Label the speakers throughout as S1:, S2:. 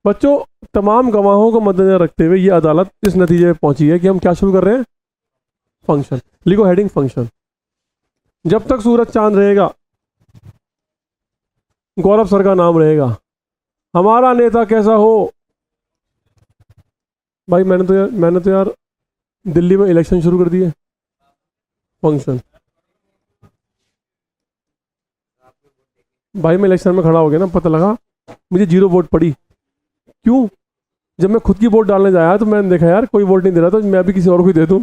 S1: बच्चों, तमाम गवाहों को मद्देनजर रखते हुए ये अदालत इस नतीजे पे पहुंची है कि हम क्या शुरू कर रहे हैं? फंक्शन। लिखो हेडिंग फंक्शन। जब तक सूरज चांद रहेगा, गौरव सर का नाम रहेगा। हमारा नेता कैसा हो? भाई मैंने तो यार दिल्ली में इलेक्शन शुरू कर दिए। फंक्शन। भाई मैं इलेक्शन में खड़ा हो गया ना, पता लगा मुझे 0 वोट पड़ी। क्यों? जब मैं खुद की वोट डालने जाया तो मैंने देखा यार कोई वोट नहीं दे रहा, तो मैं भी किसी और को ही दे दूं।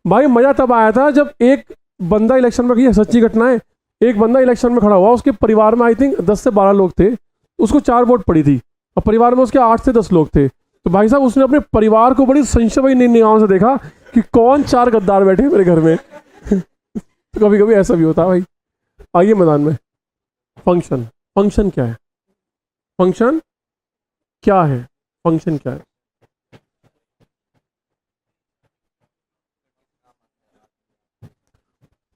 S1: भाई मजा तब आया था जब एक बंदा इलेक्शन में, ये सच्ची घटना है, एक बंदा इलेक्शन में खड़ा हुआ, उसके परिवार में आई थिंक 10 से 12 लोग थे, उसको 4 वोट पड़ी थी, और परिवार में उसके 8 से 10 लोग थे। तो भाई साहब उसने अपने परिवार को बड़ी संशय निगाहों से देखा कि कौन 4 गद्दार बैठे हैं मेरे घर में। तो कभी कभी ऐसा भी होता है भाई। आइए मैदान में। फंक्शन। फंक्शन क्या है? फंक्शन क्या है? फंक्शन क्या है?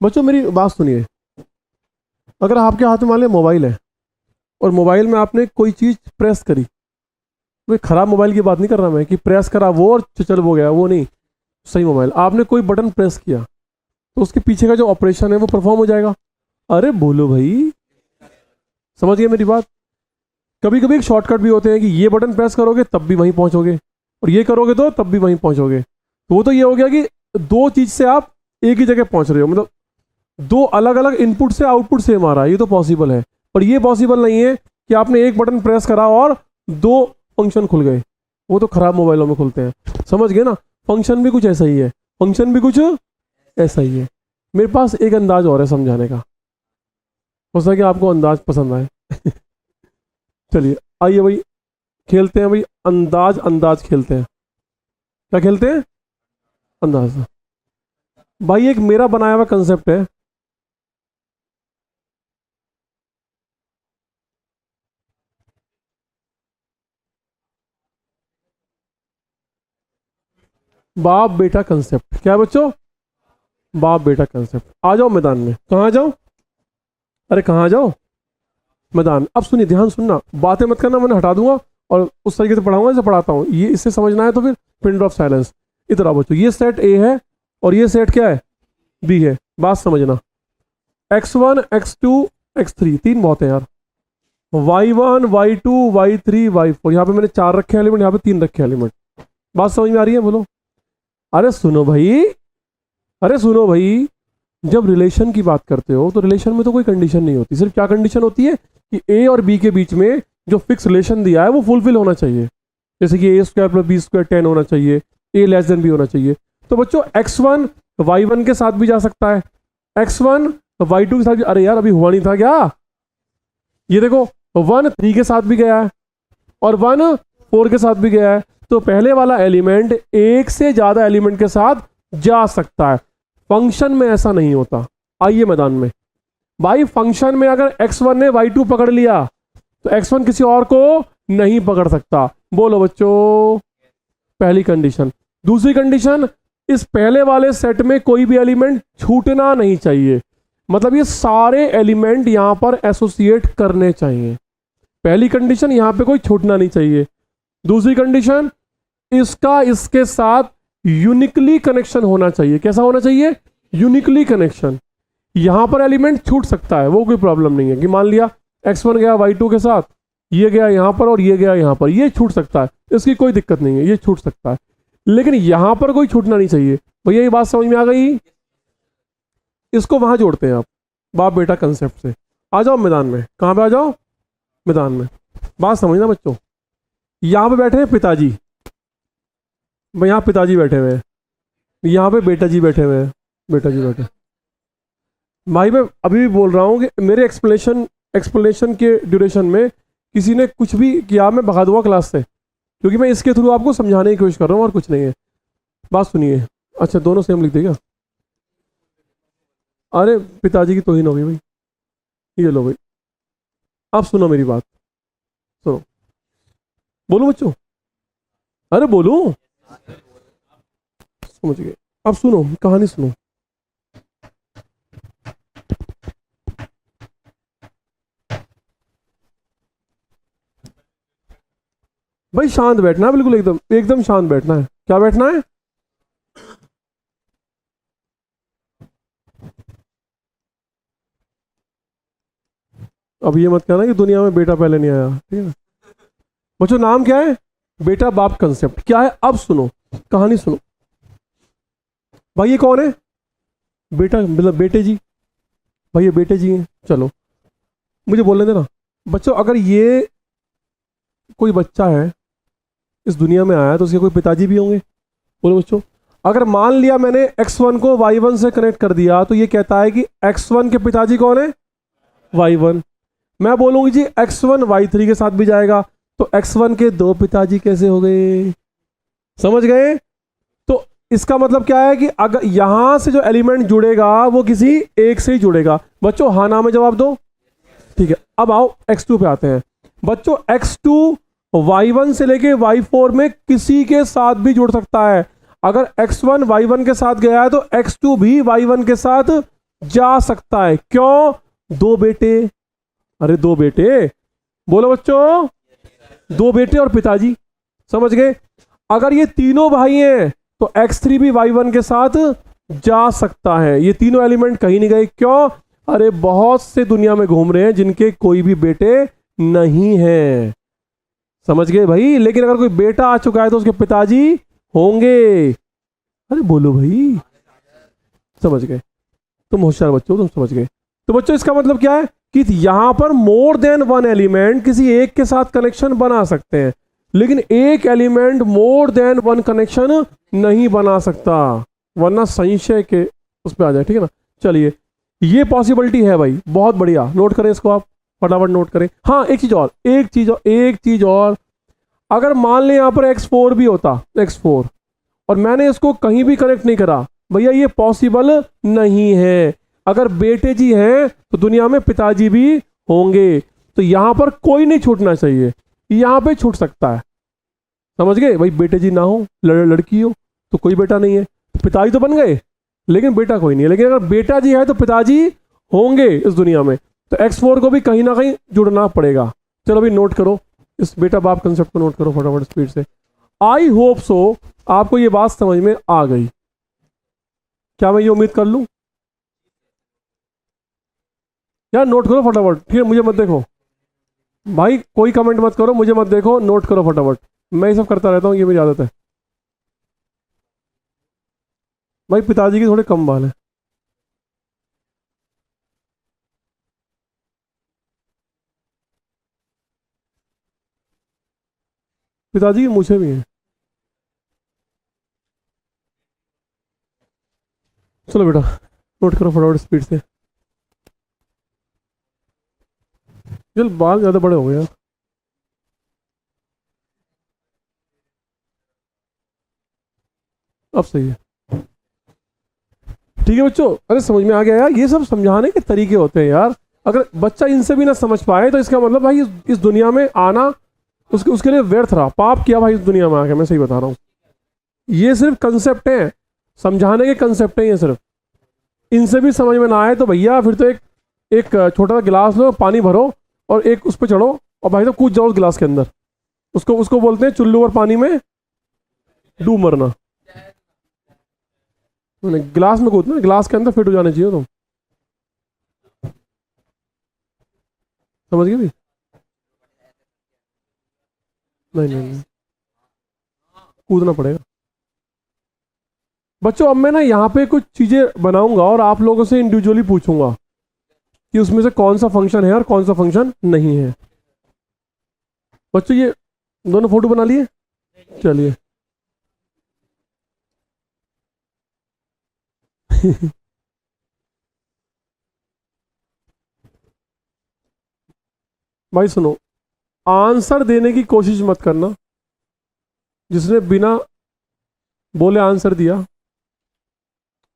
S1: बच्चों मेरी बात सुनिए। अगर आपके हाथ में मान लिया मोबाइल है, और मोबाइल में आपने कोई चीज प्रेस करी, तो खराब मोबाइल की बात नहीं कर रहा मैं कि प्रेस करा वो और चल वो गया, वो नहीं। सही मोबाइल, आपने कोई बटन प्रेस किया तो उसके पीछे का जो ऑपरेशन है वो परफॉर्म हो जाएगा। अरे बोलो भाई, समझ गए मेरी बात? कभी कभी एक शॉर्टकट भी होते हैं कि ये बटन प्रेस करोगे तब भी वहीं पहुंचोगे, और ये करोगे तो तब भी वहीं पहुंचोगे। तो वो तो ये हो गया कि 2 चीज से आप एक ही जगह पहुंच रहे हो, मतलब 2 अलग अलग इनपुट से आउटपुट सेम आ रहा है, ये तो पॉसिबल है। पर ये पॉसिबल नहीं है कि आपने एक बटन प्रेस करा और 2 फंक्शन खुल गए। वो तो खराब मोबाइलों में खुलते हैं, समझ गए ना? फंक्शन भी कुछ ऐसा ही है, फंक्शन भी कुछ ऐसा ही है। मेरे पास एक अंदाज और है समझाने का, हो सके आपको अंदाज पसंद आए। चलिए आइए भाई, खेलते हैं भाई, अंदाज अंदाज खेलते हैं। क्या खेलते हैं? अंदाज। भाई एक मेरा बनाया हुआ कंसेप्ट है, बाप बेटा कंसेप्ट। क्या है बच्चों? बाप बेटा कंसेप्ट। आ जाओ मैदान में। कहाँ जाओ? अरे कहाँ जाओ? मैदान। अब सुनिए, ध्यान सुनना, बातें मत करना, मैंने हटा दूंगा और उस तरीके से पढ़ाऊंगा जैसे पढ़ाता हूँ। ये इससे समझना है तो फिर पिन ड्रॉप साइलेंस। इधर आओ बच्चों, ये सेट ए है और ये सेट क्या है? बी है। बात समझना, x1 x2 x3, 3 बहुत है यार। y1 y2 y3 y4, यहाँ पे मैंने 4 रखे एलिमेंट, यहाँ पे 3 रखे एलिमेंट। बात समझ में आ रही है? बोलो। अरे सुनो भाई, अरे सुनो भाई, जब रिलेशन की बात करते हो तो रिलेशन में तो कोई कंडीशन नहीं होती। सिर्फ क्या कंडीशन होती है कि ए और बी के बीच में जो फिक्स रिलेशन दिया है वो फुलफिल होना चाहिए। जैसे कि ए स्क्वायर प्लस बी स्क्वायर 10 होना चाहिए, ए लेस देन बी होना चाहिए। तो बच्चों x1 y1 के साथ भी जा सकता है, x1 y2 के साथ भी। अरे यार अभी हुआ नहीं था क्या? ये देखो, 1 3 के साथ भी गया है और 1 4 के साथ भी गया है। तो पहले वाला एलिमेंट एक से ज्यादा एलिमेंट के साथ जा सकता है। फंक्शन में ऐसा नहीं होता। आइए मैदान में। भाई फंक्शन में अगर x1 ने y2 पकड़ लिया तो x1 किसी और को नहीं पकड़ सकता। बोलो बच्चों, पहली कंडीशन। दूसरी कंडीशन, इस पहले वाले सेट में कोई भी एलिमेंट छूटना नहीं चाहिए, मतलब ये सारे एलिमेंट यहां पर एसोसिएट करने चाहिए। पहली कंडीशन, यहां पे कोई छूटना नहीं चाहिए। दूसरी कंडीशन, इसका इसके साथ यूनिकली कनेक्शन होना चाहिए। कैसा होना चाहिए? Uniquely connection. यहां पर एलिमेंट छूट सकता है, वो कोई प्रॉब्लम नहीं है कि मान लिया x1 गया y2 के साथ, ये गया यहां पर और ये गया यहां पर, ये छूट सकता है, इसकी कोई दिक्कत नहीं है, ये छूट सकता है। लेकिन यहां पर कोई छूटना नहीं चाहिए। भैया ये बात समझ में आ गई? इसको वहां जोड़ते हैं आप बाप बेटा कंसेप्ट से। आ जाओ मैदान में। कहां पे आ जाओ? मैदान में। बात समझना बच्चों, यहां पे बैठे हैं पिताजी, यहाँ पिताजी बैठे हुए हैं, यहाँ पे बेटा जी बैठे हुए हैं, बेटा जी बैठे। भाई मैं अभी भी बोल रहा हूँ कि मेरे एक्सप्लेनेशन के ड्यूरेशन में किसी ने कुछ भी किया मैं भगा दूंगा क्लास से, क्योंकि मैं इसके थ्रू आपको समझाने की कोशिश कर रहा हूँ और कुछ नहीं है। बात सुनिए। अच्छा दोनों सेम लिख देगा? अरे पिताजी की तौहीन होगी भाई। ये लो भाई, अब सुनो मेरी बात, सुनो। बोलो बच्चों, अरे बोलो। समझ गए? अब सुनो कहानी, सुनो। भाई शांत बैठना है, बिल्कुल एकदम एकदम शांत बैठना है। क्या बैठना है? अब ये मत कहना कि दुनिया में बेटा पहले नहीं आया, ठीक है ना। बच्चों नाम क्या है? बेटा बाप कंसेप्ट क्या है? अब सुनो, कहानी सुनो। भाई ये कौन है? बेटा मतलब बेटे जी। भाई ये बेटे जी हैं। चलो मुझे बोलने देना। बच्चों अगर ये कोई बच्चा है इस दुनिया में आया तो उसके कोई पिताजी भी होंगे? बोलो बच्चों। अगर मान लिया मैंने x1 को y1 से कनेक्ट कर दिया तो ये कहता है कि x1 के पिताजी कौन है? y1। मैं बोलूंगी जी x1 y3 के साथ भी जाएगा, तो x1 के दो पिताजी कैसे हो गए? समझ गए? तो इसका मतलब क्या है कि अगर यहां से जो एलिमेंट जुड़ेगा वो किसी एक से ही जुड़ेगा। बच्चों हाँ ना में जवाब दो। ठीक है, अब आओ x2 पे आते हैं। बच्चों x2 y1 से लेके y4 में किसी के साथ भी जुड़ सकता है। अगर x1 y1 के साथ गया है तो x2 भी y1 के साथ जा सकता है। क्यों? दो बेटे। अरे दो बेटे, बोलो बच्चों, दो बेटे और पिताजी। समझ गए? अगर ये तीनों भाई हैं तो x3 भी y1 के साथ जा सकता है। ये तीनों एलिमेंट कहीं नहीं गए। क्यों? अरे बहुत से दुनिया में घूम रहे हैं जिनके कोई भी बेटे नहीं है। समझ गए भाई? लेकिन अगर कोई बेटा आ चुका है तो उसके पिताजी होंगे। अरे बोलो भाई, समझ गए? तुम होशियार बच्चों, तुम समझ गए। तो बच्चों इसका मतलब क्या है कि यहां पर मोर देन वन एलिमेंट किसी एक के साथ कनेक्शन बना सकते हैं, लेकिन एक element more than one connection नहीं बना सकता, वरना संशय के उस पर आ जाए। ठीक है ना? चलिए ये पॉसिबिलिटी है भाई, बहुत बढ़िया। नोट करें इसको, आप फटाफट नोट करें। हाँ एक चीज और, एक चीज और। अगर मान लें यहां पर x4 भी होता, x4, और मैंने इसको कहीं भी कनेक्ट नहीं करा, भैया ये पॉसिबल नहीं है। अगर बेटे जी हैं तो दुनिया में पिताजी भी होंगे, तो यहां पर कोई नहीं छूटना चाहिए, यहां पे छूट सकता है। समझ गए भाई? बेटे जी ना हो, लड़की हो तो कोई बेटा नहीं है, पिताजी तो बन गए लेकिन बेटा कोई नहीं है। लेकिन अगर बेटा जी है तो पिताजी होंगे इस दुनिया में, तो x4 को भी कहीं ना कहीं जुड़ना पड़ेगा। चलो अभी नोट करो, इस बेटा बाप कंसेप्ट को नोट करो फटाफट स्पीड से। आई होप सो आपको ये बात समझ में आ गई। क्या मैं ये उम्मीद कर लूं? यार नोट करो फटाफट, ठीक है? मुझे मत देखो भाई, कोई कमेंट मत करो, मुझे मत देखो, नोट करो फटाफट। मैं ये सब करता रहता हूँ, ये मेरी आदत है। भाई पिताजी के थोड़े कम बाल है। पिताजी की मूछें भी हैं। चलो बेटा नोट करो फटाफट स्पीड से। चल बाल ज़्यादा बड़े हो गए यार। अब सही है। ठीक है बच्चों, अरे समझ में आ गया यार? ये सब समझाने के तरीके होते हैं यार। अगर बच्चा इनसे भी ना समझ पाए तो इसका मतलब भाई इस दुनिया में आना उसके उसके लिए व्यर्थ रहा, पाप किया भाई इस दुनिया में आके। मैं सही बता रहा हूँ। ये सिर्फ कंसेप्ट है, समझाने के कंसेप्ट है ये सिर्फ। इनसे भी समझ में ना आए तो भैया फिर तो एक एक छोटा सा गिलास लो, पानी भरो और एक उस पर चढ़ो और भाई तो कूद जाओ उस गिलास के अंदर। उसको उसको बोलते हैं चुल्लू और पानी में डूब मरना। गिलास में कूदना, गिलास के अंदर फिट हो जाने चाहिए तुम। समझ गए भी? नहीं नहीं नहीं, कूदना पड़ेगा। बच्चों अब मैं ना यहाँ पे कुछ चीजें बनाऊंगा और आप लोगों से इंडिविजुअली पूछूंगा कि उसमें से कौन सा फंक्शन है और कौन सा फंक्शन नहीं है। बच्चों ये दोनों फोटो बना लिए? चलिए भाई सुनो, आंसर देने की कोशिश मत करना। जिसने बिना बोले आंसर दिया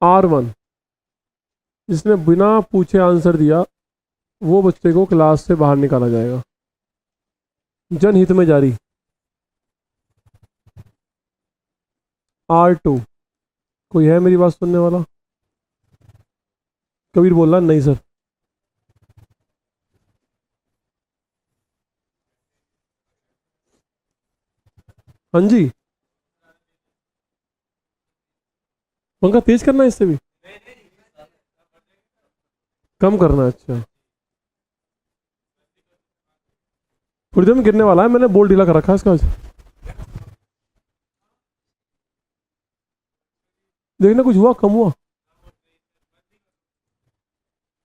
S1: R1, जिसने बिना पूछे आंसर दिया वो बच्चे को क्लास से बाहर निकाला जाएगा। जनहित में जारी। R2, कोई है मेरी बात सुनने वाला? कबीर बोल रहा नहीं सर। हाँ जी, पंखा तेज करना है इससे भी, कम करना है, अच्छा। थोड़ी देर में गिरने वाला है, मैंने बोल्ट ढीला कर रखा है इसका। देखना कुछ हुआ, कम हुआ?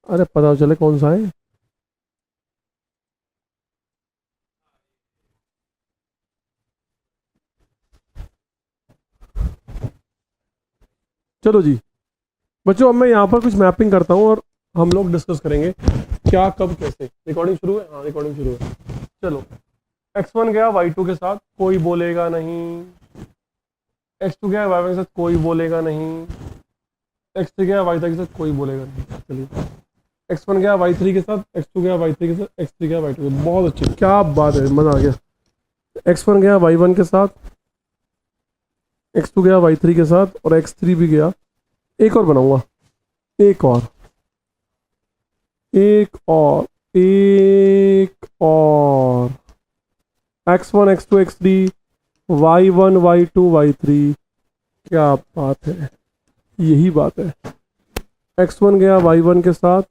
S1: अरे पता तो चले कौन सा है। चलो जी बच्चों, अब मैं यहाँ पर कुछ मैपिंग करता हूँ और हम लोग डिस्कस करेंगे क्या कब कैसे। रिकॉर्डिंग शुरू है? हाँ रिकॉर्डिंग शुरू है। चलो, x1 गया y2 के साथ, कोई बोलेगा नहीं। x2 गया y1 के साथ, कोई बोलेगा नहीं। x3 गया y3 के साथ, कोई बोलेगा नहीं। चलिए, x1 गया y3 के साथ, x2 गया y3 के साथ, x3 गया y2 के साथ। बहुत अच्छी, क्या बात है, मज़ा आ गया। x1 गया y1 के साथ, x2 गया y3 के साथ और x3 भी गया। एक और बनाऊंगा, एक और, एक और, एक और। x1 x2 x3, y1 y2 y3। क्या बात है, यही बात है। x1 गया y1 के साथ,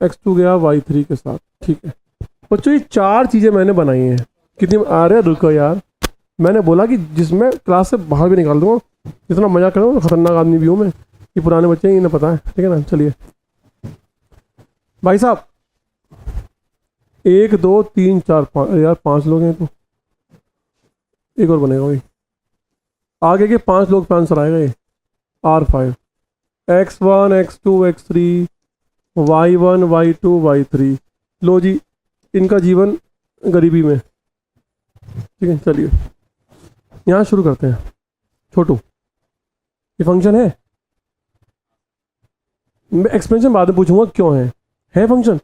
S1: x2 गया y3 के साथ। ठीक है बच्चों, ये चार चीज़ें मैंने बनाई हैं। कितनी आ रहे हैं, रुको यार। मैंने बोला कि जिसमें क्लास से बाहर भी निकाल दूंगा, जितना मजा करूँ, खतरनाक आदमी भी हूँ मैं। ये पुराने बच्चे हैं, इन्हें पता है, ठीक है ना। चलिए भाई साहब, एक दो तीन चार पाँच, अरे यार पांच लोग हैं तो एक और बनेगा भाई। आगे के पांच लोग पे आंसर आएगा ये। R5, x1 x2 x3, y1 y2 y3। लो जी, इनका जीवन गरीबी में। ठीक है चलिए, यहाँ शुरू करते हैं। छोटू, ये फंक्शन है? मैं एक्सप्लेनेशन बाद में पूछूंगा क्यों है फंक्शन?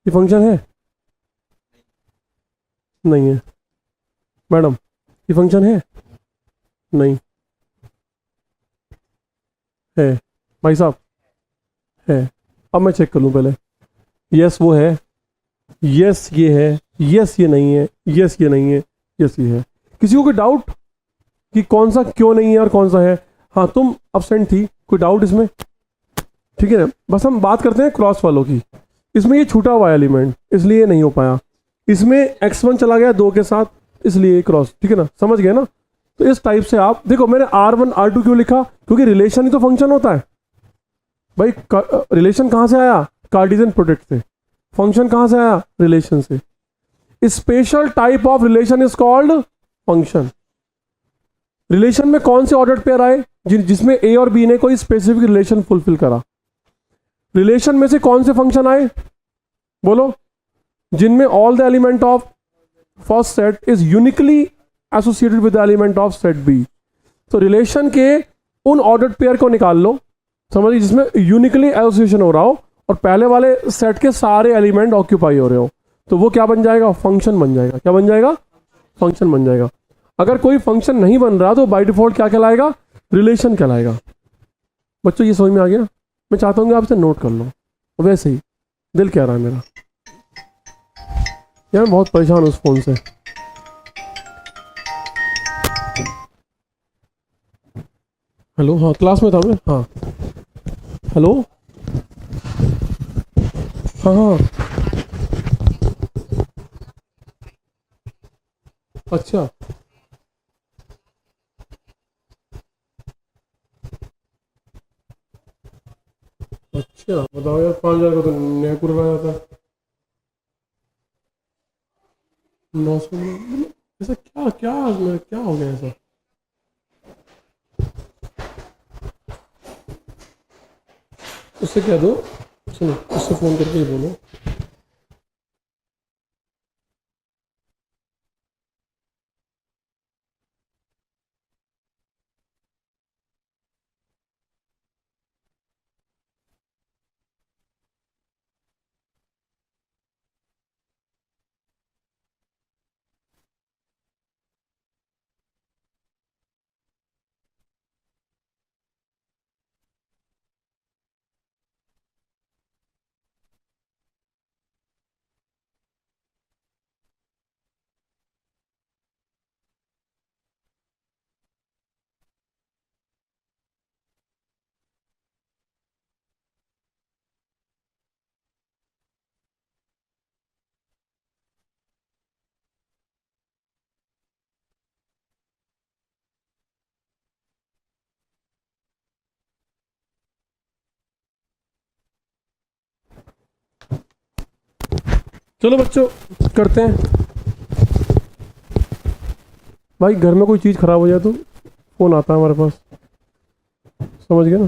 S1: ये फंक्शन है? नहीं है। मैडम, ये फंक्शन है? नहीं है। भाई साहब, है। अब मैं चेक कर लूँ पहले। यस वो है, यस ये है, यस ये नहीं है, यस ये नहीं है, यस ये है। किसी को कोई डाउट कि कौन सा क्यों नहीं है और कौन सा है? हाँ तुम अब्सेंट थी, कोई डाउट इसमें? ठीक है, बस हम बात करते हैं क्रॉस वालों की। इसमें ये छूटा हुआ एलिमेंट, इसलिए ये नहीं हो पाया। इसमें x1 चला गया 2 के साथ, इसलिए क्रॉस। ठीक है ना, समझ गए ना। तो इस टाइप से आप देखो, मैंने R1 R2 क्यों लिखा? क्योंकि रिलेशन ही तो फंक्शन होता है भाई। रिलेशन कहाँ से आया? कार्टेशियन प्रोडक्ट से। फंक्शन कहाँ से आया? रिलेशन से। Special type of relation is called function. Relation में कौन से ऑर्डर पेयर आए? जिसमें ए और बी ने कोई स्पेसिफिक रिलेशन फुलफिल करा। रिलेशन में से कौन से फंक्शन आए? बोलो। जिनमें all the element of first set is uniquely associated with the element of set B. तो रिलेशन के उन ऑर्डर्ड पेयर को निकाल लो, समझिए, जिसमें यूनिकली एसोसिएशन हो रहा हो और पहले वाले सेट के सारे एलिमेंट ऑक्यूपाई हो रहे हो, तो वो क्या बन जाएगा? फंक्शन बन जाएगा। क्या बन जाएगा? फंक्शन बन जाएगा। अगर कोई फंक्शन नहीं बन रहा तो बाय डिफॉल्ट क्या कहलाएगा? रिलेशन कहलाएगा। बच्चों ये समझ में आ गया? मैं चाहता हूँ कि आप इसे नोट कर लो। वैसे ही दिल कह रहा है मेरा यार, मैं बहुत परेशान हूँ उस फोन से। हेलो, हाँ क्लास में था मैं, हाँ। हेलो, हाँ हाँ। अच्छा अच्छा, बताओ यार, 5,000 का तो नया कुरवा जाता है। 900 में ऐसा क्या क्या क्या हो गया ऐसा? उससे क्या दो, सुनो, उससे फ़ोन करके ही बोलो। चलो बच्चों करते हैं। भाई घर में कोई चीज़ ख़राब हो जाए तो फ़ोन आता है हमारे पास, समझ गए ना।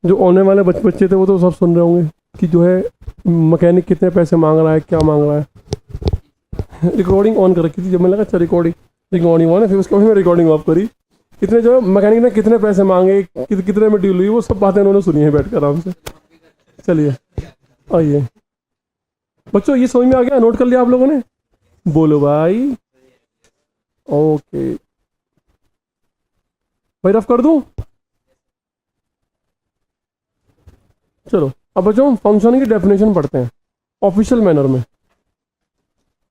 S1: जो आने वाले बच्चे थे वो तो सब सुन रहे होंगे कि जो है मैकेनिक कितने पैसे मांग रहा है, क्या मांग रहा है। रिकॉर्डिंग ऑन कर रखी थी, जब मैंने लगा अच्छा रिकॉर्डिंग ऑन ही ऑन है, फिर उसके बाद मैं रिकॉर्डिंग ऑफ करी। कितने जो है मैकेनिक ने कितने पैसे मांगे, कितने में डील हुई, वो सब बातें उन्होंने सुनी है बैठ कर आराम से। चलिए आइए बच्चों, ये समझ में आ गया, नोट कर लिया आप लोगों ने? बोलो भाई। ओके भाई, रफ कर दूं? चलो अब बच्चों फंक्शन की डेफिनेशन पढ़ते हैं ऑफिशियल मैनर में।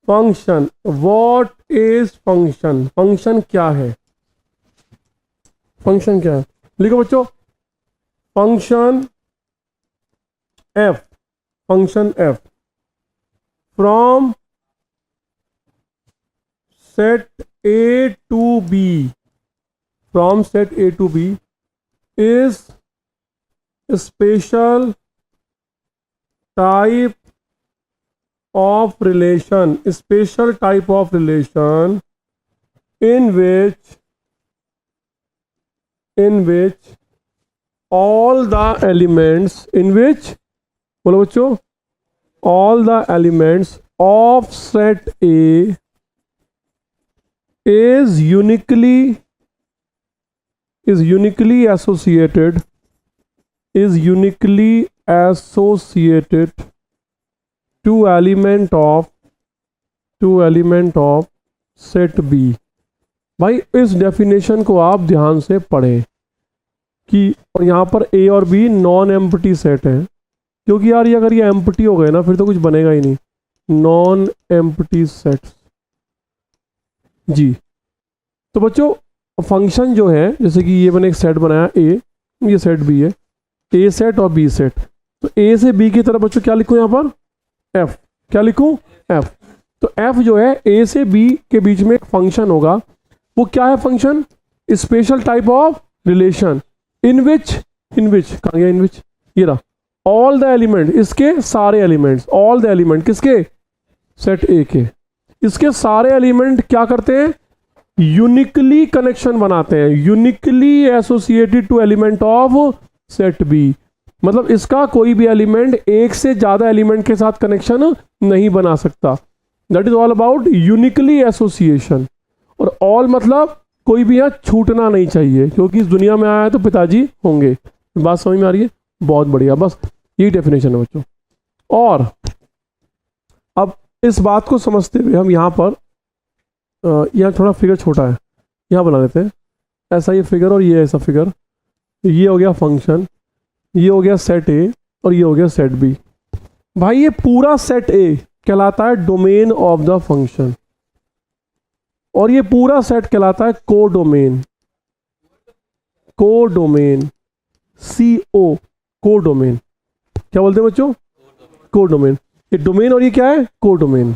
S1: Function, what is function? Function क्या है? फंक्शन क्या है? लिखो बच्चों, function F, function F from set A to B, from set A to B is a special type of relation, special type of relation in which all the elements, in which, बोलो बच्चों, all the elements of set A is uniquely associated to element of set B। भाई इस definition को आप ध्यान से पढ़ें कि और यहाँ पर A और B नॉन एम्प्टी सेट है, क्योंकि यार ये अगर ये एम्प्टी हो गए ना फिर तो कुछ बनेगा ही नहीं। नॉन एम्प्टी सेट्स जी। तो बच्चों फंक्शन जो है, जैसे कि ये मैंने एक सेट बनाया ए, ये सेट बी है, ए सेट और बी सेट। तो ए से बी की तरफ बच्चों क्या लिखूं यहाँ पर? एफ। क्या लिखूं? एफ। तो एफ जो है ए से बी के बीच में एक फंक्शन होगा, वो क्या है function? Special type of relation in which कहाँ गया इन विच, ये रहा, ऑल द एलिमेंट, इसके सारे एलिमेंट्स, ऑल द एलिमेंट किसके? सेट ए के। इसके सारे एलिमेंट क्या करते हैं? यूनिकली कनेक्शन बनाते हैं, uniquely associated to element of set B. मतलब इसका कोई भी एलिमेंट एक से ज्यादा एलिमेंट के साथ कनेक्शन नहीं बना सकता। That is all about uniquely association. और ऑल मतलब कोई भी यहाँ छूटना नहीं चाहिए, क्योंकि इस दुनिया में आया है तो पिताजी होंगे। बात समझ में आ रही है? बहुत बढ़िया, बस यही डेफिनेशन है बच्चों। और अब इस बात को समझते हुए हम यहाँ पर यहाँ थोड़ा फिगर छोटा है, यहाँ बना लेते हैं। ऐसा ये फिगर और ये ऐसा फिगर, ये हो गया फंक्शन, ये हो गया सेट ए और ये हो गया सेट बी। भाई ये पूरा सेट ए कहलाता है डोमेन ऑफ द फंक्शन, और ये पूरा सेट कहलाता है कोडोमेन। Codomain, CO, codomain. क्या बोलते हैं बच्चों? कोडोमेन। ये डोमेन और ये क्या है? कोडोमेन।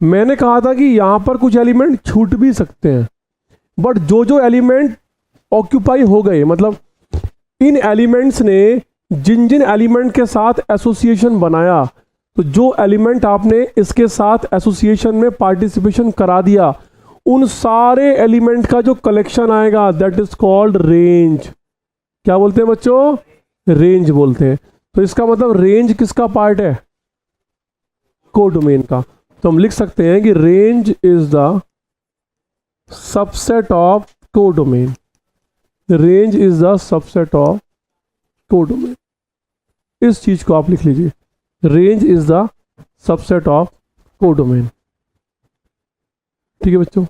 S1: मैंने कहा था कि यहां पर कुछ एलिमेंट छूट भी सकते हैं, बट जो एलिमेंट ऑक्यूपाई हो गए, मतलब इन एलिमेंट्स ने जिन एलिमेंट के साथ एसोसिएशन बनाया, तो जो एलिमेंट आपने इसके साथ एसोसिएशन में पार्टिसिपेशन करा दिया, उन सारे एलिमेंट का जो कलेक्शन आएगा दैट इज कॉल्ड रेंज। क्या बोलते हैं बच्चों? रेंज बोलते हैं। तो इसका मतलब रेंज किसका पार्ट है? कोडोमेन का। तो हम लिख सकते हैं कि range is the subset of codomain. Range is the subset of codomain. इस चीज को आप लिख लीजिए, range is the subset of codomain. ठीक है बच्चों,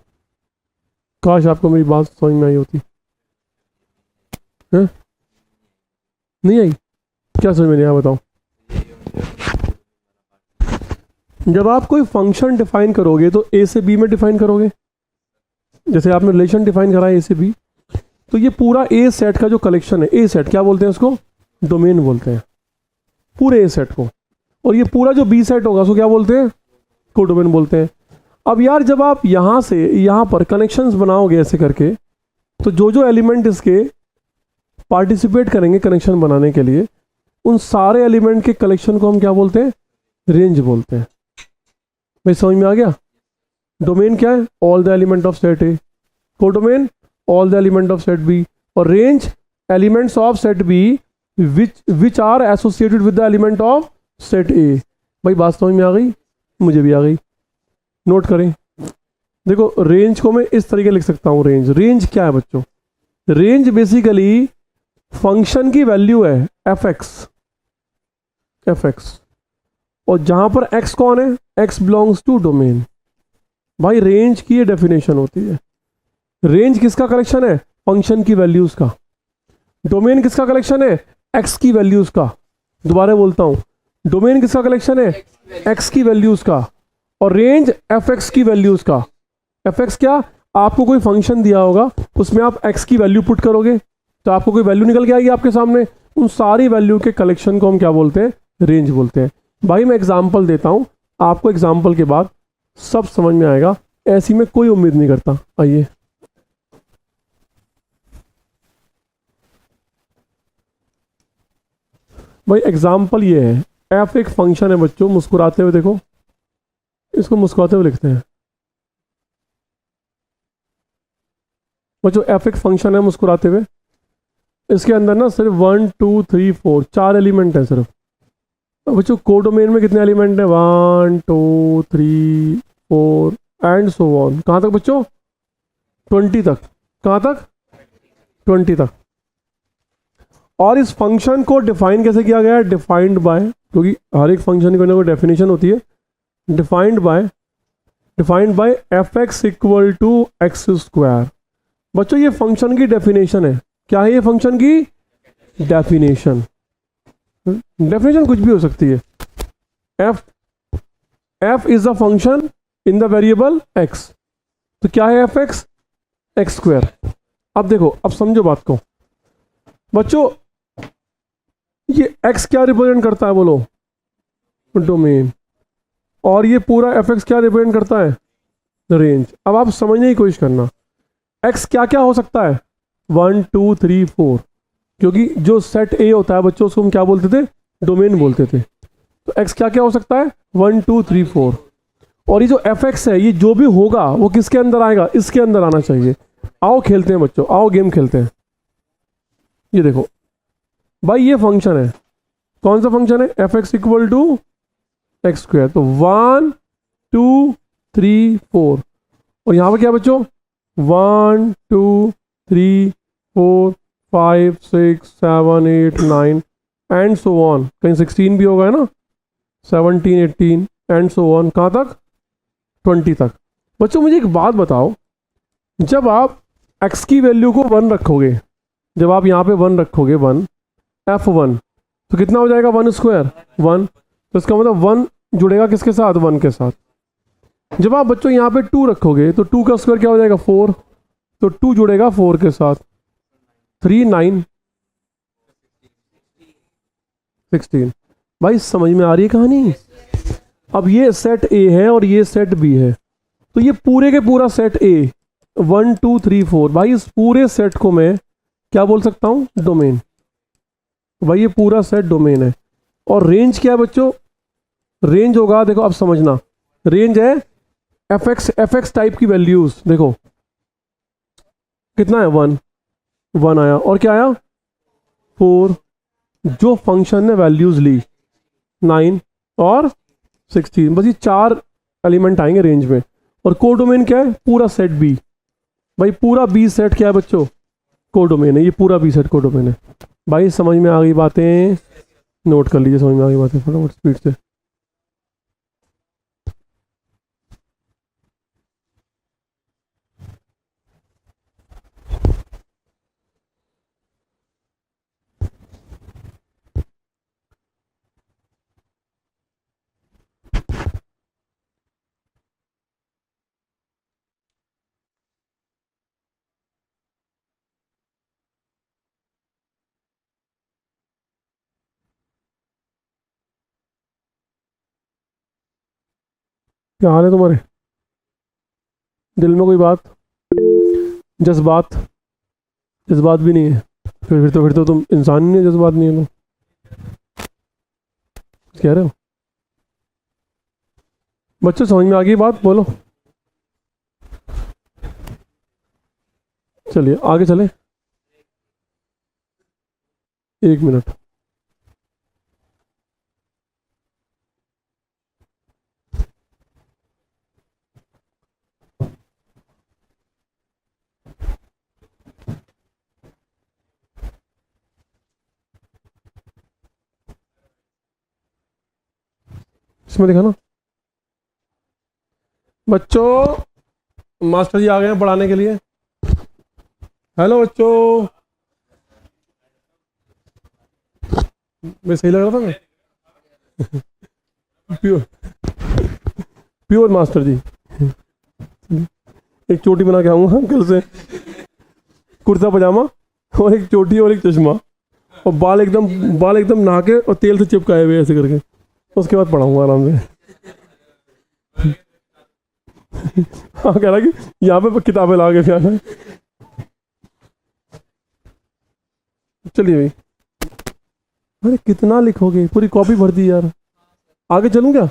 S1: काश आपको मेरी बात समझ में आई होती है? नहीं आई? क्या समझ में नहीं आया बताओ? जब आप कोई फंक्शन डिफाइन करोगे तो ए से बी में डिफाइन करोगे, जैसे आपने रिलेशन डिफाइन करा है ए से बी, तो ये पूरा ए सेट का जो कलेक्शन है, ए सेट क्या बोलते हैं उसको? डोमेन बोलते हैं पूरे ए सेट को। और ये पूरा जो बी सेट होगा उसको क्या बोलते हैं? कोडोमेन बोलते हैं। अब यार जब आप यहाँ से यहाँ पर कनेक्शंस बनाओगे ऐसे करके, तो जो एलिमेंट इसके पार्टिसिपेट करेंगे कनेक्शन बनाने के लिए, उन सारे एलिमेंट के कलेक्शन को हम क्या बोलते हैं? रेंज बोलते हैं। भाई समझ में आ गया? डोमेन क्या है? All the element of set A. Codomain all the element of set B. और range elements of set B which are associated with the element of set A. भाई बात समझ में आ गई? मुझे भी आ गई। नोट करें। देखो रेंज को मैं इस तरीके लिख सकता हूँ। रेंज क्या है बच्चों? रेंज बेसिकली फंक्शन की वैल्यू है एफ एक्स, और जहां पर एक्स कौन है? X belongs to domain. भाई रेंज की ये डेफिनेशन होती है। रेंज किसका कलेक्शन है? फंक्शन की वैल्यूज का। डोमेन किसका कलेक्शन है? एक्स की वैल्यूज का। दोबारा बोलता हूं, डोमेन किसका कलेक्शन है? एक्स की वैल्यूज का। और रेंज एफ एक्स की वैल्यूज का। एफ एक्स क्या? आपको कोई फंक्शन दिया होगा, उसमें आप एक्स की वैल्यू पुट करोगे तो आपको कोई वैल्यू निकल के आएगी आपके सामने। उन सारी वैल्यू के कलेक्शन को हम क्या बोलते हैं? रेंज बोलते हैं। भाई मैं एग्जांपल देता हूं, आपको एग्जांपल के बाद सब समझ में आएगा, ऐसी मैं कोई उम्मीद नहीं करता। आइए भाई एग्जांपल ये है, एफ एक फंक्शन है बच्चों। मुस्कुराते हुए देखो, इसको मुस्कुराते हुए लिखते हैं बच्चों। एफ एक फंक्शन है मुस्कुराते हुए। इसके अंदर ना सिर्फ 1 2 3 4 4 एलिमेंट है सिर्फ। अब बच्चों कोडोमेन में कितने एलिमेंट है? 1 2 3 4 एंड सो ऑन। कहाँ तक बच्चों? 20 तक। कहाँ तक? 20 तक। और इस फंक्शन को डिफाइन कैसे किया गया है? डिफाइंड बाय, क्योंकि हर एक फंक्शन की कोई ना कोई डेफिनेशन होती है। Defined by F x equal to X square. बच्चों ये फंक्शन की डेफिनेशन है। क्या है ये फंक्शन की डेफिनेशन? डेफिनेशन कुछ भी हो सकती है। F is a function in the variable x. तो क्या है एफ एक्स? X square. अब देखो, अब समझो बात को बच्चों। ये एक्स क्या रिप्रेजेंट करता है बोलो? डोमेन। और ये पूरा एफ एक्स क्या रिप्रेजेंट करता है? रेंज। अब आप समझने की कोशिश करना, एक्स क्या क्या हो सकता है? 1 2 3 4। क्योंकि जो सेट ए होता है बच्चों, उसको हम क्या बोलते थे? डोमेन बोलते थे। तो एक्स क्या क्या हो सकता है? 1 2 3 4। और ये जो एफ एक्स है, ये जो भी होगा वो किसके अंदर आएगा? इसके अंदर आना चाहिए। आओ खेलते हैं बच्चों, आओ गेम खेलते हैं। ये देखो भाई, ये फंक्शन है। कौन सा फंक्शन है? F x equal to X square. तो 1 2 3 4। और यहाँ पर क्या बच्चों? 1 2 3 4 5 6 7 8 9 एंड सो ऑन। कहीं 16 भी होगा है ना? 17 18 एंड सो ऑन। कहाँ तक? 20 तक। बच्चों मुझे एक बात बताओ, जब आप x की वैल्यू को 1 रखोगे, जब आप यहाँ पे 1 रखोगे, 1 f1, तो कितना हो जाएगा? 1 स्क्वायर 1। तो इसका मतलब 1 जुड़ेगा किसके साथ? 1 के साथ। जब आप बच्चों यहाँ पे 2 रखोगे तो 2 का स्क्वायर क्या हो जाएगा? 4। तो 2 जुड़ेगा 4 के साथ। 3 9 16। भाई समझ में आ रही है कहानी? अब ये सेट ए है और ये सेट बी है, तो ये पूरे के पूरा सेट ए 1 2 3 4, भाई इस पूरे सेट को मैं क्या बोल सकता हूँ? डोमेन। भाई ये पूरा सेट डोमेन है। और रेंज क्या है बच्चों? रेंज होगा, देखो अब समझना, रेंज है एफ एक्स टाइप की वैल्यूज। देखो कितना है? 1 आया, और क्या आया? 4। जो फंक्शन ने वैल्यूज ली 9 और 16, बस ये 4 एलिमेंट आएंगे रेंज में। और कोडोमेन क्या है? पूरा सेट बी। भाई पूरा बी सेट क्या है बच्चों? कोडोमेन है। ये पूरा बी सेट कोडोमेन है। भाई समझ में आ गई बातें? नोट कर लीजिए, समझ में आ गई बातें फटाफट स्पीड से। क्या हाल है तुम्हारे? दिल में कोई बात, जज्बात? जज्बात भी नहीं है? फिर तो तुम इंसान ही नहीं, जज्बात नहीं है तो कह रहे हो? बच्चों समझ में आ गई बात, बोलो। चलिए आगे चले, 1 मिनट। इसमें देखा ना बच्चों, मास्टर जी आ गए हैं पढ़ाने के लिए। हेलो बच्चों, मैं सही लग रहा था मैं? प्योर प्योर मास्टर जी। एक चोटी बना के आऊँगा कल से, कुर्ता पजामा और एक चोटी और एक चश्मा, और बाल एकदम नहा के और तेल से चिपकाए हुए ऐसे करके, उसके बाद पढ़ाऊंगा आराम से। हाँ कह रहा कि यहाँ पे किताबें ला के आना है। चलिए भाई, अरे कितना लिखोगे, पूरी कॉपी भर दी यार। आगे चलूं क्या?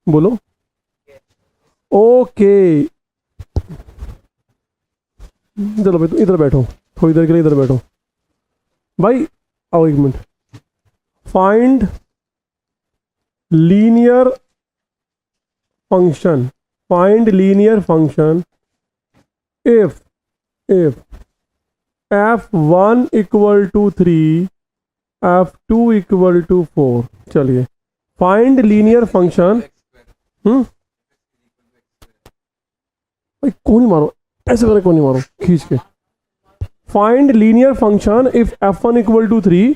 S1: बोलो। ओके चलो भाई, इधर बैठो, थोड़ी देर के लिए इधर बैठो भाई। आओ 1 minute. Find linear function, find linear function if f1 equal to 3, f2 equal to 4। चलिए फाइंड लीनियर फंक्शन। भाई कौन ही मारो, ऐसे करके कौन ही मारो, खींच के। Find linear function if f1 equal to 3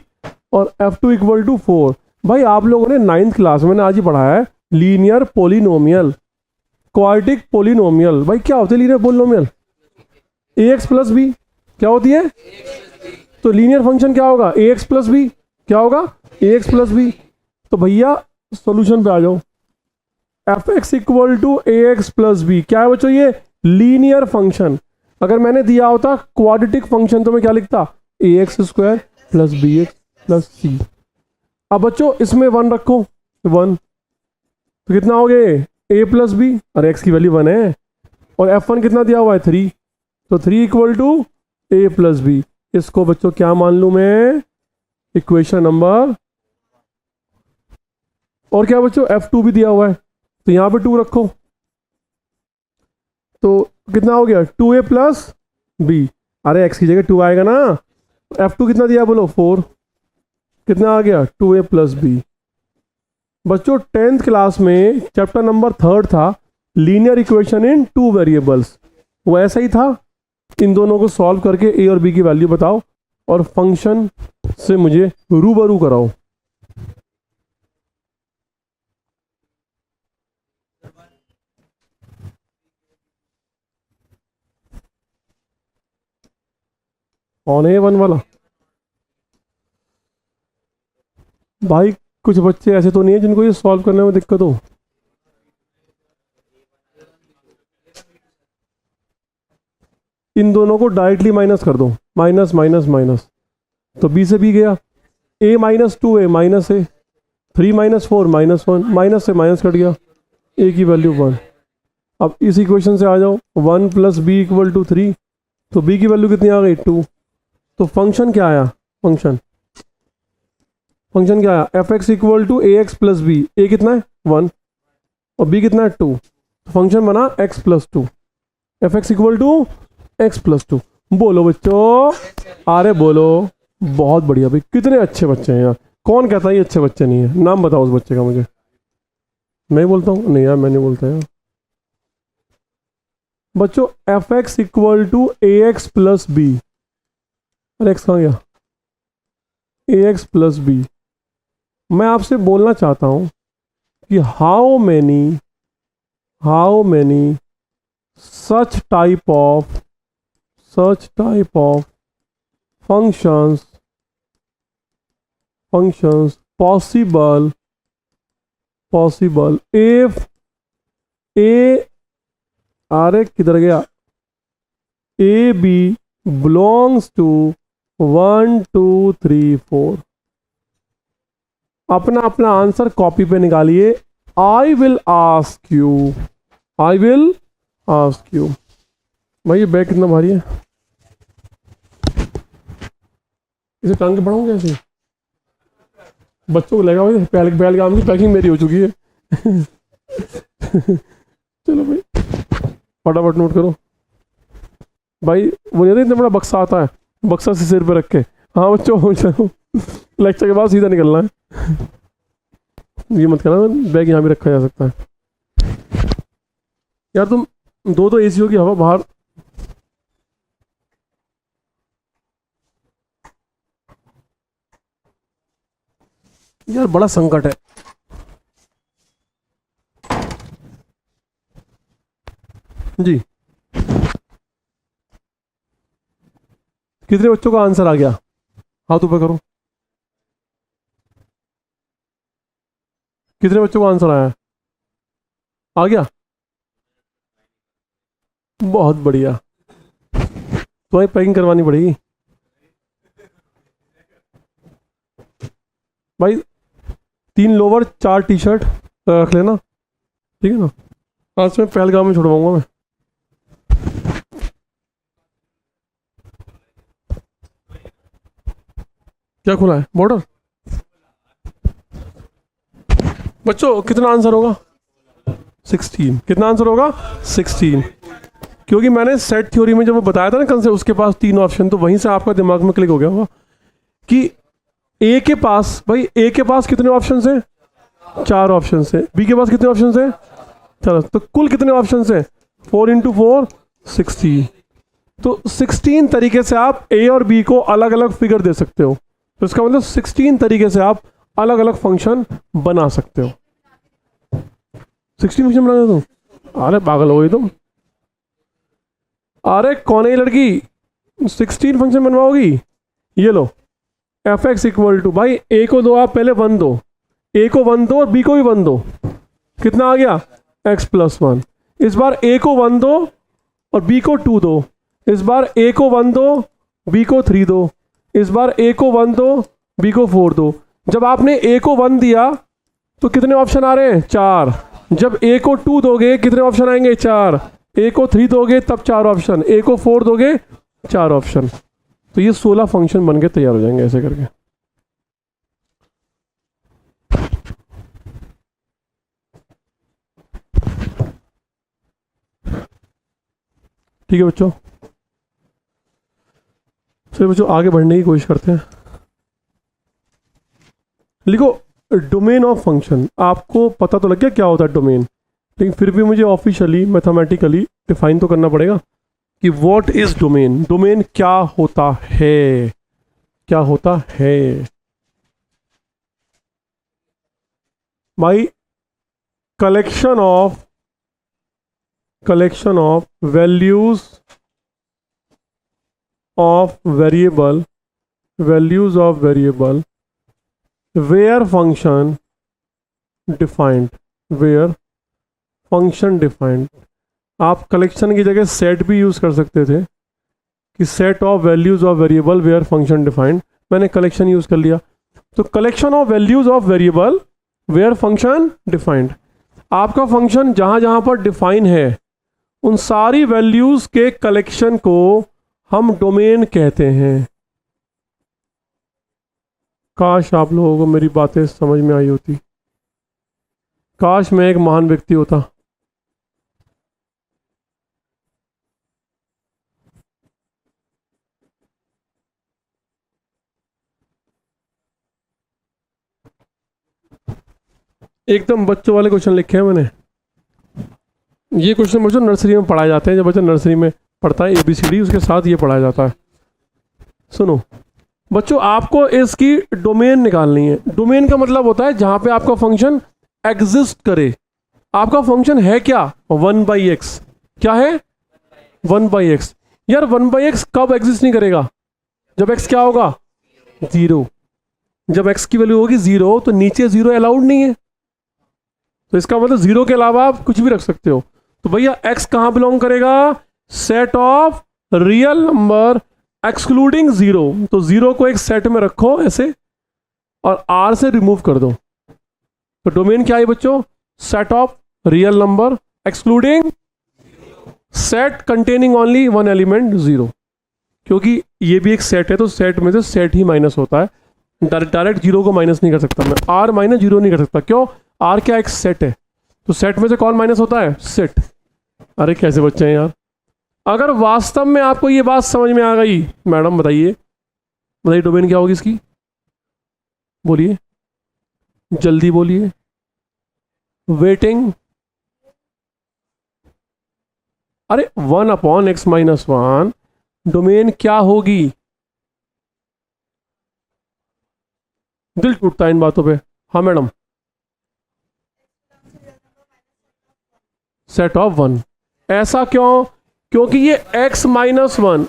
S1: और f2 इक्वल टू 4। भाई आप लोगों ने 9th क्लास में आज ही पढ़ा है लीनियर पोलिनोमियल, क्वाड्रेटिक पोलिनोमियल। भाई क्या होते हैं linear polynomial? ax plus b क्या होती है? तो लीनियर फंक्शन क्या होगा? ax प्लस बी क्या होगा? ax plus b. तो भैया सॉल्यूशन पे आ जाओ। fx equal to ax plus b क्या है बच्चों? ये लीनियर फंक्शन। अगर मैंने दिया होता क्वाड्रेटिक फंक्शन तो मैं क्या लिखता? ax square plus bx plus c। अब बच्चों इसमें 1 रखो, 1 तो कितना हो गए? a प्लस बी, और x की वैल्यू 1 है, और f1 कितना दिया हुआ है? 3, तो 3 equal to a plus b. इसको बच्चों क्या मान लूं मैं? Equation number. और क्या बच्चों? f2 भी दिया हुआ है, तो यहां पे 2 रखो, तो कितना हो गया? 2a plus b. अरे x की जगह 2 आएगा ना। f2 कितना दिया बोलो? 4। कितना आ गया? 2a plus B. बच्चों 10th क्लास में चैप्टर नंबर 3 था लीनियर इक्वेशन इन 2 वेरिएबल्स, वो ऐसा ही था। इन दोनों को सॉल्व करके a और b की वैल्यू बताओ और फंक्शन से मुझे रूबरू कराओ। कौन है 1 वाला? भाई कुछ बच्चे ऐसे तो नहीं है जिनको ये सॉल्व करने में दिक्कत हो? इन दोनों को डायरेक्टली माइनस कर दो, माइनस माइनस माइनस, तो b से b गया, a minus 2a minus a, 3 minus 4 minus 1, minus से माइनस कट गया, a की वैल्यू 1। अब इस इक्वेशन से आ जाओ, 1 प्लस बी इक्वल टू 3, तो b की वैल्यू कितनी आ गई? 2। तो फंक्शन क्या आया? फंक्शन क्या आया? F x equal to A x plus B. A कितना है? 1 और b कितना है? 2। तो फंक्शन बना x plus 2, f x equal to x plus 2। बोलो बच्चों, अरे बोलो। बहुत बढ़िया भाई, कितने अच्छे बच्चे हैं यार। कौन कहता है ये अच्छे बच्चे नहीं है? नाम बताओ उस बच्चे का मुझे। मैं ही बोलता हूँ? नहीं यार मैं नहीं बोलता यार। बच्चों f x equal to A x plus b, अरे एक्स कहाँ गया? A x plus b. मैं आपसे बोलना चाहता हूं कि how many such type of functions possible if a, अरे किधर गया? A b belongs to 1 2 3 4। अपना अपना आंसर कॉपी पे निकालिए I will ask you, I will ask you. भाई ये बैग कितना भारी है, इसे टांग के पढ़ाऊँ कैसे? बच्चों को लगेगा भाई पहलगाम की पैकिंग मेरी हो चुकी है। चलो भाई फटाफट नोट करो। भाई वो नहीं इतना बड़ा बक्सा आता है, बक्सा से सिर पे रख के। हाँ बच्चों चलो लेक्चर के बाद सीधा निकलना है। ये मत करना, बैग यहाँ भी रखा जा सकता है। यार तुम दो तो एसी होगी हवा बाहर। यार बड़ा संकट है। जी कितने बच्चों का आंसर आ गया? हाथ ऊपर करो। कितने बच्चों का आंसर आया? आ गया, बहुत बढ़िया। तुम्हारी पैकिंग करवानी पड़ेगी भाई। 3 लोवर 4 टी शर्ट रख लेना, ठीक है ना? आज मैं पहलगाम में छुड़वाऊंगा मैं। क्या खुला है? बॉर्डर। बच्चों कितना आंसर होगा? 16। कितना आंसर होगा? 16। क्योंकि मैंने सेट थ्योरी में जब वो बताया था ना कंसेप्ट, उसके पास 3 ऑप्शन, तो वहीं से आपका दिमाग में क्लिक हो गया होगा कि ए के पास, भाई ए के पास कितने ऑप्शन है? 4 ऑप्शन है। बी के पास कितने ऑप्शन है? चलो तो कुल कितने ऑप्शन है? 4 × 4 16। तो 16 तरीके से आप ए और बी को अलग अलग फिगर दे सकते हो। तो इसका मतलब 16 तरीके से आप अलग अलग फंक्शन बना सकते हो। 16 फंक्शन बना दो तुम? अरे पागल हो गई तुम। अरे कौन है ये लड़की, 16 फंक्शन बनवाओगी? ये लो f(x) इक्वल टू, भाई a को दो आप पहले 1 दो, a को 1 दो और b को भी 1 दो। कितना आ गया? x + 1। इस बार a को 1 दो और b को 2 दो। इस बार a को 1 दो, b को 3 दो। इस बार a को 1 दो, b को 4 दो। जब आपने a को 1 दिया तो कितने ऑप्शन आ रहे हैं? 4। जब a को 2 दोगे कितने ऑप्शन आएंगे? 4। a को 3 दोगे तब 4 ऑप्शन, a को 4 दोगे 4 ऑप्शन। तो ये 16 फंक्शन बन के तैयार हो जाएंगे ऐसे करके। ठीक है बच्चों, चलिए बच्चों आगे बढ़ने की कोशिश करते हैं। लिखो डोमेन ऑफ फंक्शन। आपको पता तो लग गया क्या होता है डोमेन, लेकिन फिर भी मुझे ऑफिशियली मैथमेटिकली डिफाइन तो करना पड़ेगा कि व्हाट इज डोमेन। डोमेन क्या होता है? क्या होता है भाई? Collection of values of variable where function defined. आप कलेक्शन की जगह सेट भी यूज कर सकते थे कि set of values of variable where function defined. मैंने कलेक्शन यूज कर लिया, तो collection of values of variable where function defined. आपका फंक्शन जहां जहां पर डिफाइन है उन सारी वैल्यूज के कलेक्शन को हम डोमेन कहते हैं। काश आप लोगों को मेरी बातें समझ में आई होती, काश मैं एक महान व्यक्ति होता। एकदम बच्चों वाले क्वेश्चन लिखे हैं मैंने। ये क्वेश्चन बच्चों नर्सरी में पढ़ाए जाते हैं। जब बच्चा नर्सरी में पढ़ता है ABCD, उसके साथ ये पढ़ाया जाता है। सुनो बच्चों, आपको इसकी डोमेन निकालनी है। डोमेन का मतलब होता है जहां पे आपका फंक्शन एग्जिस्ट करे। आपका फंक्शन है क्या? 1/x। क्या है? 1/x। यार 1/x कब एग्जिस्ट नहीं करेगा? जब x क्या होगा? 0। जब x की वैल्यू होगी 0 तो नीचे 0 अलाउड नहीं है। तो इसका मतलब 0 के अलावा आप कुछ भी रख सकते हो। तो भैया x कहां बिलोंग करेगा? Set of real number excluding 0। तो 0 को एक सेट में रखो ऐसे और R से रिमूव कर दो। तो डोमेन क्या है बच्चों? Set of real number excluding set containing only one element 0, क्योंकि ये भी एक सेट है तो सेट में से सेट ही माइनस होता है, डायरेक्ट 0 को माइनस नहीं कर सकता मैं, आर माइनस 0 नहीं कर सकता। क्यों? आर क्या एक सेट है, तो सेट में से कौन माइनस होता है? सेट। अरे कैसे बच्चे हैं यार। अगर वास्तव में आपको ये बात समझ में आ गई, मैडम बताइए बताइए डोमेन क्या होगी इसकी, बोलिए जल्दी बोलिए। वेटिंग, अरे 1/x-1 डोमेन क्या होगी? दिल टूटता है इन बातों पे। हाँ मैडम, सेट ऑफ 1। ऐसा क्यों? क्योंकि ये x-1,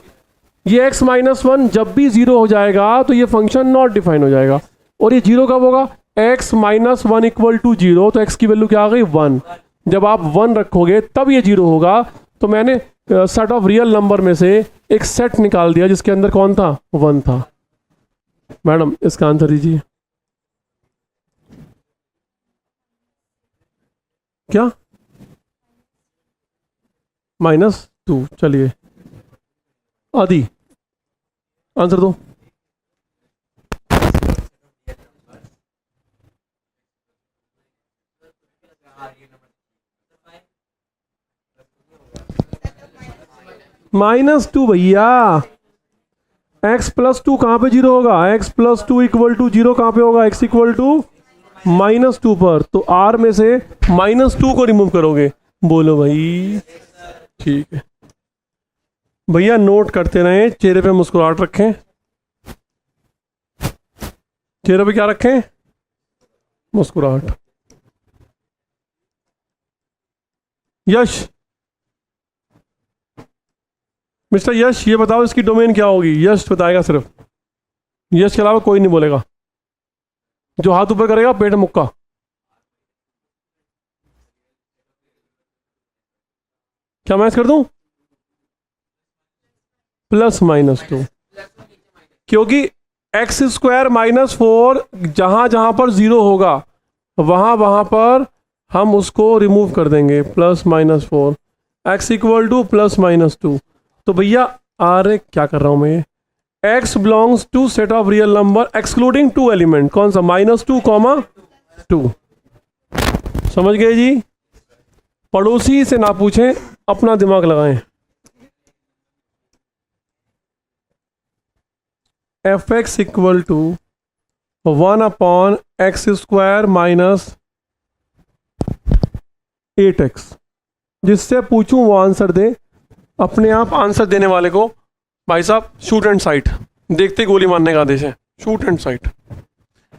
S1: ये x-1 जब भी 0 हो जाएगा तो ये फंक्शन नॉट डिफाइन हो जाएगा। और ये 0 कब होगा? x-1 इक्वल टू 0, तो x की वैल्यू क्या आ गई? 1। जब आप 1 रखोगे तब ये 0 होगा। तो मैंने सेट ऑफ रियल नंबर में से एक सेट निकाल दिया जिसके अंदर कौन था? 1 था। मैडम इसका आंसर दीजिए। क्या? -2। चलिए आदि आंसर दो। -2 भैया। x+2 कहाँ पे 0 होगा? x+2 इक्वल टू 0 कहाँ पे होगा? x इक्वल टू -2 पर। तो r में से -2 को रिमूव करोगे। बोलो भाई। ठीक है भैया, नोट करते रहें, चेहरे पे मुस्कुराहट रखें। चेहरे पे क्या रखें? मुस्कुराहट। यश, मिस्टर यश, ये बताओ इसकी डोमेन क्या होगी? यश बताएगा सिर्फ, यश के अलावा कोई नहीं बोलेगा। जो हाथ ऊपर करेगा पेट मुक्का। क्या मैच कर दूं? +-2, क्योंकि x² - 4 जहां जहां पर 0 होगा वहां वहां पर हम उसको रिमूव कर देंगे। +-4 x इक्वल टू +-2। तो भैया अरे क्या कर रहा हूं मैं? x belongs to set of real number excluding 2 element. कौन सा? -2, 2। समझ गए जी? पड़ोसी से ना पूछें, अपना दिमाग लगाएं। fx equal to 1/x² - 8x। जिससे पूछूं वो आंसर दे। अपने आप आंसर देने वाले को भाई साहब शूट एंड साइट, देखते ही गोली मारने का आदेश है। Shoot and site.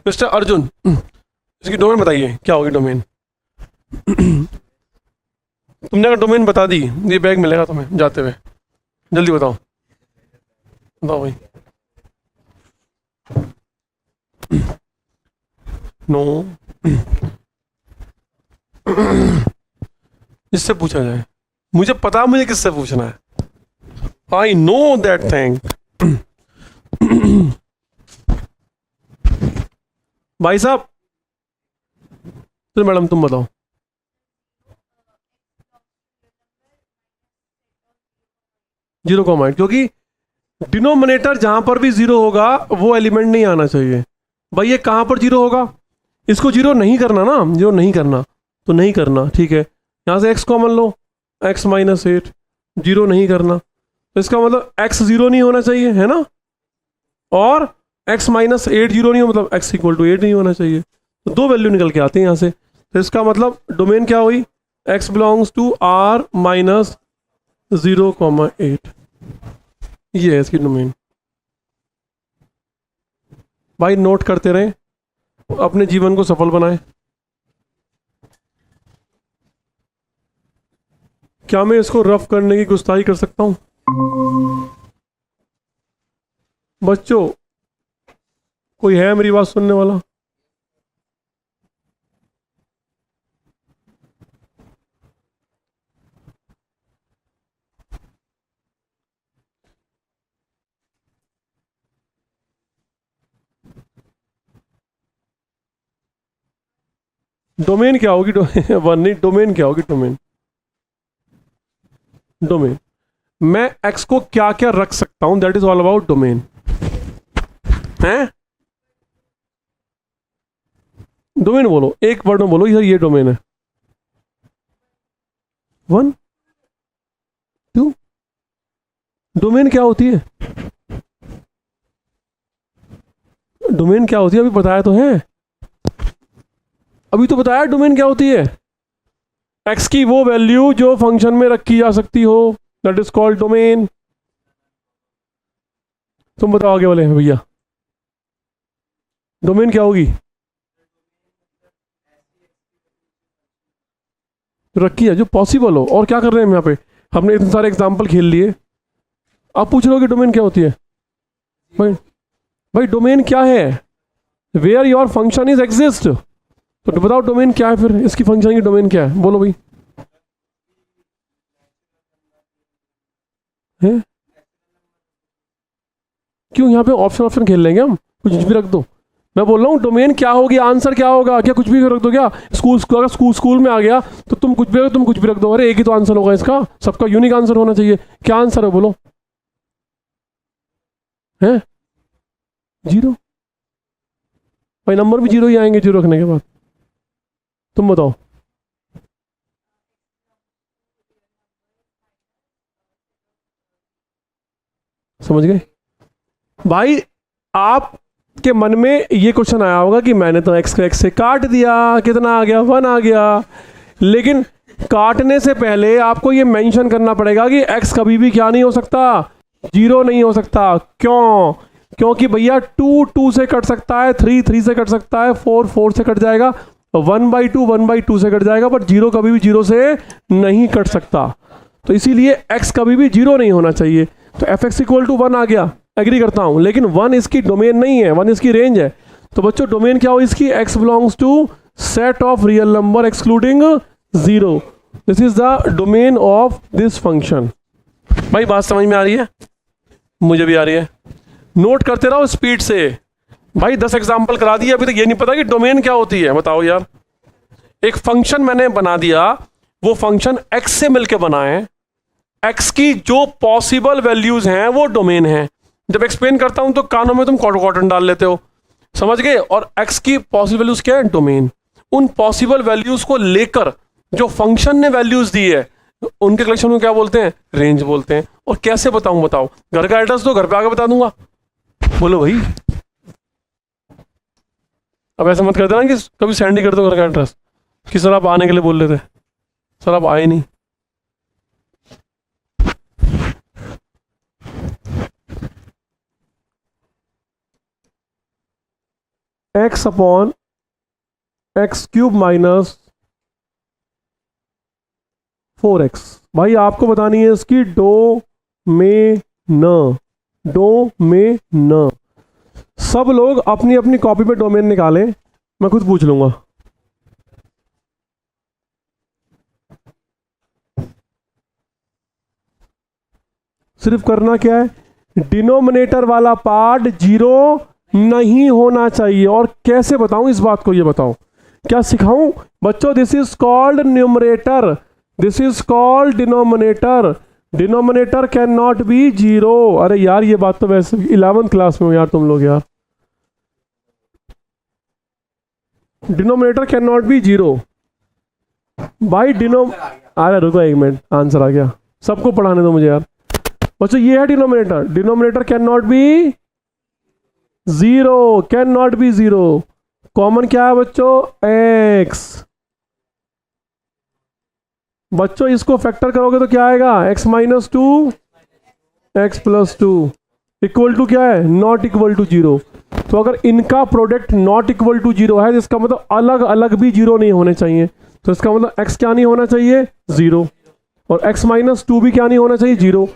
S1: Mister Arjun, इसकी डोमेन बताइए क्या होगी डोमेन? तुमने अगर डोमेन बता दी ये बैग मिलेगा तुम्हें जाते हुए। जल्दी बताओ, बताओ भाई। नो, इससे पूछा जाए। मुझे पता मुझे किससे पूछना है। I know that thing. भाई साहब, तो मैडम तुम बताओ। जीरो कॉमा 8, क्योंकि डिनोमिनेटर जहां पर भी 0 होगा वो एलिमेंट नहीं आना चाहिए। भाई ये कहां पर 0 होगा? इसको 0 नहीं करना ना, 0 नहीं करना तो नहीं करना। ठीक है, यहां से x कॉमन लो, x-8। 0 नहीं करना तो इसका मतलब x 0 नहीं होना चाहिए, है ना? और x-8 0 नहीं हो, मतलब x इक्वल टू 8 नहीं होना चाहिए। तो दो वैल्यू निकल के आते हैं यहाँ से। तो इसका मतलब डोमेन क्या हुई? x belongs to r - 0,8। ये है इसकी डोमेन। भाई नोट करते रहें, अपने जीवन को सफल बनाएं। क्या मैं इसको रफ करने की गुस्ताखी कर सकता हूं? बच्चों, कोई है मेरी बात सुनने वाला? डोमेन क्या होगी? वन नहीं, डोमेन क्या होगी? डोमेन मैं एक्स को क्या क्या रख सकता हूं, that is all about domain है। डोमेन बोलो, एक वर्ड में बोलो सर ये डोमेन है। 1 2। डोमेन क्या होती है? डोमेन क्या होती है अभी बताया तो है, अभी तो बताया डोमेन क्या होती है। एक्स की वो वैल्यू जो फंक्शन में रखी जा सकती हो, दैट इज कॉल्ड डोमेन। तुम बताओ आगे वाले भैया, डोमेन क्या होगी? जो रखी है, जो पॉसिबल हो। और क्या कर रहे हैं हम यहाँ पे? हमने इतने सारे एग्जाम्पल खेल लिए, आप पूछ रहे हो कि डोमेन क्या होती है। भाई भाई डोमेन क्या है? Where your function is exist. तो बताओ डोमेन क्या है फिर, इसकी फंक्शन की डोमेन क्या है, बोलो भाई। है क्यों यहाँ पे ऑप्शन ऑप्शन खेल लेंगे हम, कुछ भी रख दो। मैं बोल रहा हूँ डोमेन क्या होगी, आंसर क्या होगा, क्या कुछ भी रख दो क्या? अगर स्कूल में आ गया तो तुम कुछ भी रख दो। अरे एक ही तो आंसर होगा इसका, सबका यूनिक आंसर होना चाहिए। क्या आंसर है बोलो? है 0। भाई नंबर भी 0 ही आएंगे 0 रखने के बाद। तुम बताओ। समझ गए भाई? आपके मन में ये क्वेश्चन आया होगा कि मैंने तो एक्स को एक्स से काट दिया, कितना आ गया? 1 आ गया। लेकिन काटने से पहले आपको ये मेंशन करना पड़ेगा कि एक्स कभी भी क्या नहीं हो सकता, 0 नहीं हो सकता। क्यों? क्योंकि भैया 2 2 से कट सकता है, 3 3 से कट सकता है, 4 4 से कट जाएगा, 1/2 1/2 से कट जाएगा, बट 0 कभी भी 0 से नहीं कट सकता। तो इसीलिए x कभी भी 0 नहीं होना चाहिए। तो एफ एक्स इक्वल टू 1 आ गया, एग्री करता हूं, लेकिन 1 इसकी डोमेन नहीं है, 1 इसकी रेंज है। तो बच्चों डोमेन क्या हो इसकी? x belongs to set of real number excluding 0। This is the domain of this function. भाई बात समझ में आ रही है? मुझे भी आ रही है। नोट करते रहो स्पीड से। भाई 10 एग्जाम्पल करा दिए, अभी तक ये नहीं पता कि डोमेन क्या होती है। बताओ यार, एक फंक्शन मैंने बना दिया, वो फंक्शन x से मिलकर बना है, x की जो पॉसिबल वैल्यूज हैं वो डोमेन है। जब एक्सप्लेन करता हूं तो कानों में तुम कॉटन डाल लेते हो, समझ गए? और x की पॉसिबल वैल्यूज क्या है? डोमेन। उन पॉसिबल वैल्यूज को लेकर जो फंक्शन ने वैल्यूज दी है उनके कलेक्शन को क्या बोलते हैं? रेंज बोलते हैं। और कैसे बताऊं? बताओ, घर का एड्रेस दो, घर पे आके बता दूंगा। बोलो भाई। अब ऐसा मत कर देना कि कभी सेंड ही कर दो घर का एड्रेस कि सर आप आने के लिए बोल रहे थे, सर आप आए नहीं। x upon x cube minus 4x। भाई आपको बतानी है इसकी डोमेन। सब लोग अपनी अपनी कॉपी पे डोमेन निकालें, मैं खुद पूछ लूंगा। सिर्फ करना क्या है, डिनोमिनेटर वाला पार्ट 0 नहीं होना चाहिए। और कैसे बताऊं इस बात को, ये बताओ, क्या सिखाऊं बच्चों? This is called numerator, this is called denominator. Denominator can not be 0। अरे यार ये बात तो वैसे 11th क्लास में हो यार तुम लोग यार। डिनोमिनेटर कैन नॉट बी 0 भाई। अरे रुको एक मिनट, आंसर आ गया। सबको पढ़ाने दो मुझे यार। बच्चों ये है denominator, denominator can not be 0, can not be 0। Common क्या है बच्चों? x। बच्चों इसको फैक्टर करोगे तो क्या आएगा? x minus 2 x plus 2 equal to क्या है? Not equal to 0। तो अगर इनका प्रोडक्ट नॉट इक्वल टू 0 है, इसका मतलब अलग अलग भी 0 नहीं होने चाहिए। तो इसका मतलब x क्या नहीं होना चाहिए? 0। और x माइनस 2 भी क्या नहीं होना चाहिए? 0।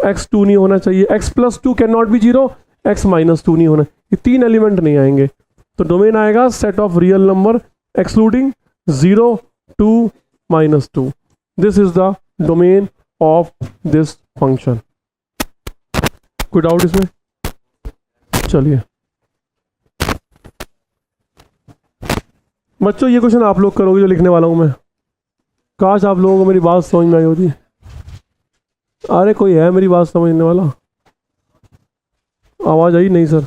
S1: x 2 नहीं होना चाहिए। x plus 2 can not be 0, x minus 2 नहीं होना। ये 3 एलिमेंट नहीं आएंगे। तो डोमेन आएगा set of real number excluding 0 2 minus 2। This is the domain of this function. कोई डाउट इसमें? चलिए बच्चों ये क्वेश्चन आप लोग करोगे जो लिखने वाला हूँ मैं। काश आप लोगों को मेरी बात समझ में आई होती। अरे कोई है मेरी बात समझने वाला? आवाज़ आई नहीं सर?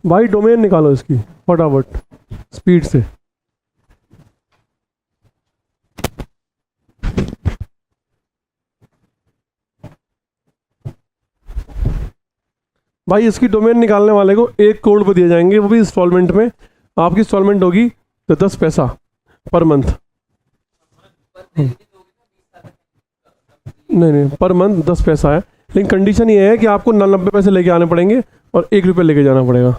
S1: भाई डोमेन निकालो इसकी फटाफट स्पीड से। भाई इसकी डोमेन निकालने वाले को 1 करोड़ रुपये दिए जाएंगे, वो भी इंस्टॉलमेंट में। आपकी इंस्टॉलमेंट होगी तो 10 पैसा पर मंथ। नहीं पर मंथ 10 पैसा है, लेकिन कंडीशन ये है कि आपको 90 पैसे लेके आने पड़ेंगे और 1 रुपये लेके जाना पड़ेगा।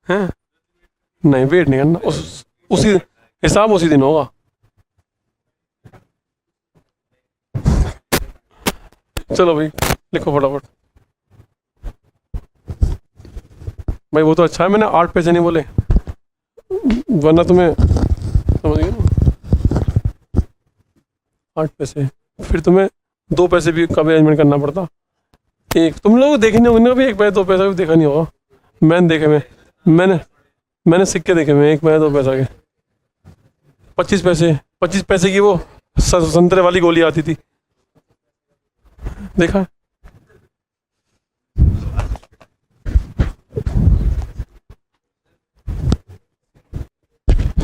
S1: हैं? नहीं वेट नहीं करना, उसी हिसाब उसी दिन होगा। चलो भाई लिखो फटाफट। भाई वो तो अच्छा है मैंने 8 पैसे नहीं बोले, वरना तुम्हें समझ गए ना 8 पैसे, फिर तुम्हें 2 पैसे भी का भी अरेंजमेंट करना पड़ता। एक तुम लोग देखे नहीं होंगे भी, 1 पैसे 2 पैसा भी देखा नहीं होगा। मैंने देखे मैंने सिक्के देखे मैं 1 पैसे 2 पैसा के। 25 पैसे की वो संतरे वाली गोली आती थी, देखा?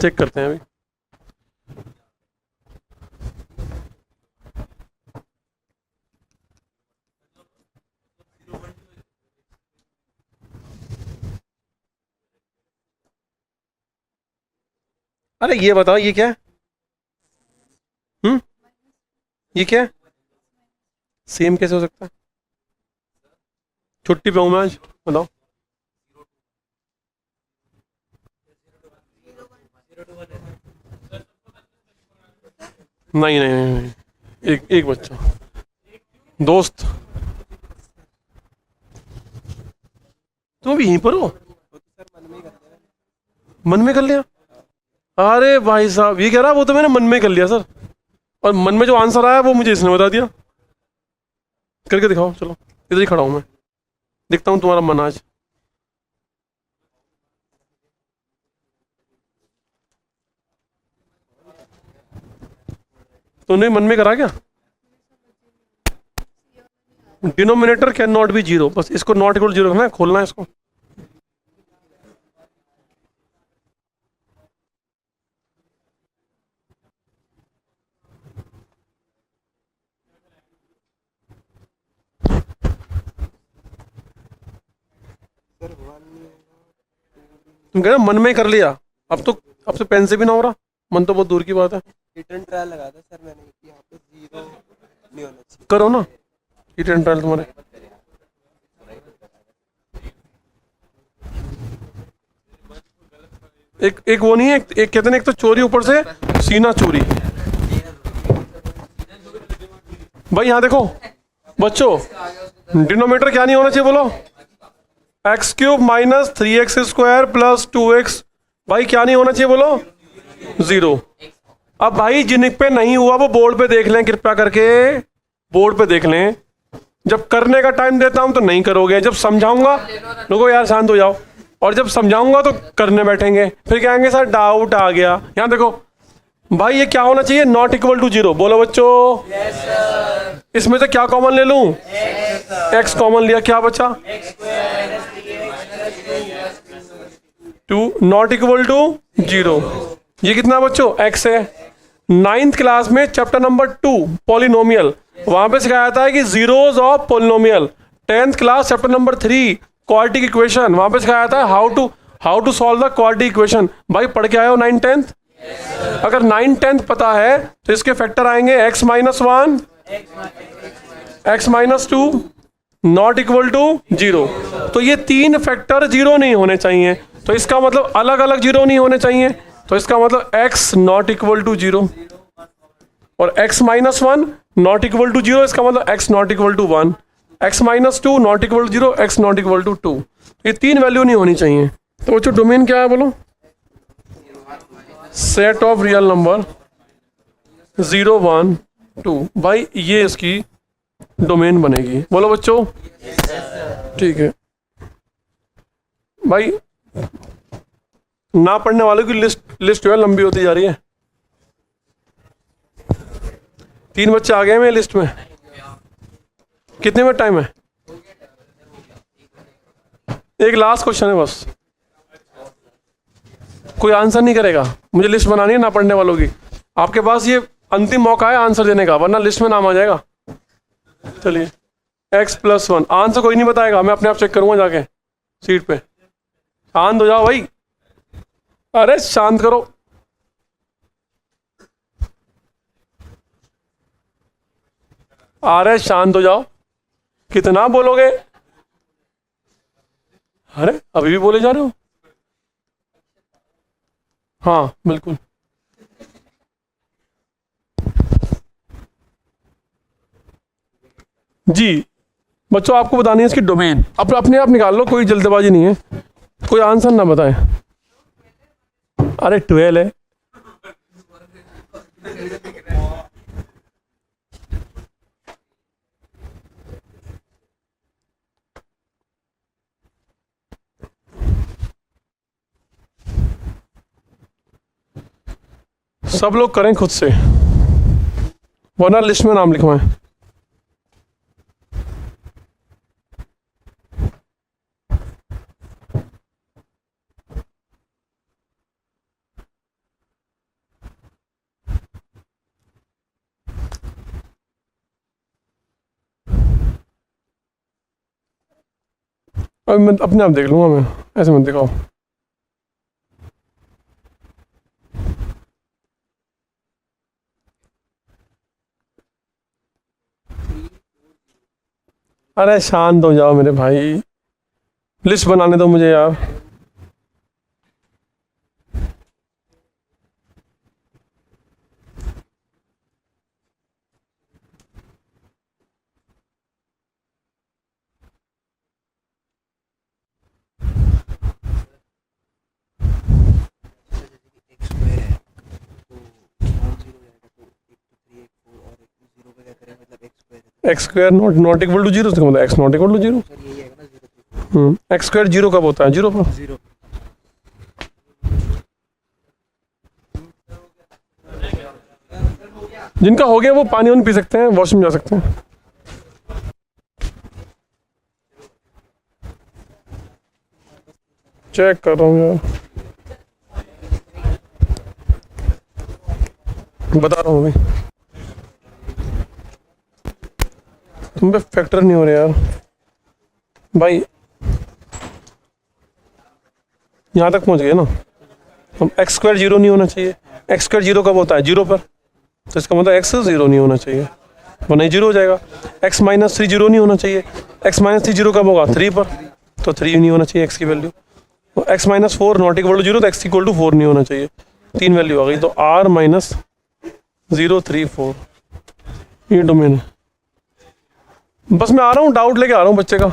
S1: चेक करते हैं अभी। अरे ये बताओ ये क्या है? ये क्या है? सेम कैसे हो सकता है? छुट्टी पे हूँ मैं आज, बताओ। नहीं नहीं नहीं, नहीं। एक बच्चा दोस्त, तुम भी यहीं पर हो? मन में कर लिया? अरे भाई साहब ये कह रहा वो तो मैंने मन में कर लिया सर, और मन में जो आंसर आया वो मुझे इसने बता दिया। करके दिखाओ, चलो इधर ही खड़ा हूं मैं, देखता हूं तुम्हारा मन आज। तुमने मन में करा क्या? डिनोमिनेटर कैन नॉट बी 0, बस इसको नॉट इक्वल 0 रखना है, खोलना है इसको। तुम कह रहे मन में कर लिया, अब तो पेन से भी ना हो रहा, मन तो बहुत दूर की बात है।
S2: रिटर्न ट्रायल लगा था सर मैंने, यहाँ पे 0 नहीं होना चाहिए।
S1: करो ना रिटर्न ट्रायल तुम्हारे। एक वो नहीं है, एक कहते हैं एक तो चोरी ऊपर से सीना चोरी। भाई यहाँ देखो बच्चों, डिनोमिनेटर क्या नहीं होना चाहिए बोलो? x³ minus 3x² plus 2x। भाई क्या नहीं होना चाहिए बोलो? 0। अब भाई जिन पे नहीं हुआ वो बोर्ड पे देख लें, कृपया करके बोर्ड पे देख लें। जब करने का टाइम देता हूं तो नहीं करोगे, जब समझाऊंगा रुको यार शांत हो जाओ, और जब समझाऊंगा तो करने बैठेंगे, फिर कहेंगे सर डाउट आ गया। यहाँ देखो भाई ये क्या होना चाहिए? Not equal to 0। बोलो बच्चों। इसमें से क्या कॉमन ले लूं? x कॉमन लिया, क्या बचा? 2 नॉट इक्वल टू 0। ये कितना बच्चों? x है। 9th क्लास में चैप्टर नंबर 2 पॉलिनोमियल, वहां पे सिखाया था कि zeros of polynomial. 10th class chapter number 3 quadratic equation, वहां पे सिखाया था how to solve the quadratic equation. भाई पढ़ के आए हो 9 10th? अगर 9 10th पता है तो इसके फैक्टर आएंगे x minus 1, x minus 2, not equal to 0। तो ये 3 फैक्टर 0 नहीं होने चाहिए, तो इसका मतलब अलग अलग 0 नहीं होने चाहिए, तो इसका मतलब x नॉट इक्वल टू 0 और x minus 1 not equal to 0, इसका मतलब x not equal to 1, x minus 2 not equal to 0, x not equal to 2। ये 3 वैल्यू नहीं होनी चाहिए। तो बच्चों डोमेन क्या है बोलो? Set of real number 0 1 2। भाई ये इसकी डोमेन बनेगी। बोलो बच्चों। ठीक है भाई, ना पढ़ने वालों की लिस्ट जो है लंबी होती जा रही है। 3 बच्चे आ गए हैं मेरी लिस्ट में। कितने मिनट टाइम है? एक लास्ट क्वेश्चन है बस। कोई आंसर नहीं करेगा, मुझे लिस्ट बनानी है ना पढ़ने वालों की। आपके पास ये अंतिम मौका है आंसर देने का, वरना लिस्ट में नाम आ जाएगा। चलिए x+1, आंसर कोई नहीं बताएगा, मैं अपने आप चेक करूंगा जाके सीट पे। शांत हो जाओ भाई, अरे शांत करो। अरे शांत हो जाओ, कितना बोलोगे? अरे अभी भी बोले जा रहे हो? हाँ बिल्कुल। जी बच्चों, आपको बतानी है इसकी डोमेन। अपने आप निकाल लो, कोई जल्दबाजी नहीं है, कोई आंसर ना बताए। अरे 12 है। सब लोग करें खुद से, वरना लिस्ट में नाम लिखवाएं। अभी मैं अपने आप देख लूंगा, मैं ऐसे मत दिखाओ। अरे शांत हो जाओ मेरे भाई, लिस्ट बनाने दो मुझे यार। x² नॉट इक्वल टू 0, मतलब x not equal to 0। x² 0 कब होता है? 0 पर। जिनका हो गया वो पानी वानी पी सकते हैं, वॉशरूम जा सकते हैं। चेक कर रहा हूँ यार, बता रहा हूँ अभी। तुम पे फैक्टर नहीं हो रहे यार भाई, यहाँ तक पहुँच गए ना हम। x² 0 नहीं होना चाहिए। x² 0 कब होता है? 0 पर। तो इसका मतलब x 0 नहीं होना चाहिए, वरना 0 हो जाएगा। x-3 0 नहीं होना चाहिए। x-3 0 कब होगा? 3 पर। तो 3 नहीं होना चाहिए x की वैल्यू। तो x-4 नॉट इक्वल टू 0, तो x इक्वल टू 4 नहीं होना चाहिए। 3 वैल्यू आ गई, तो r-0 3 4 ये डोमेन है। बस मैं आ रहा हूँ, डाउट लेके आ रहा हूँ बच्चे का।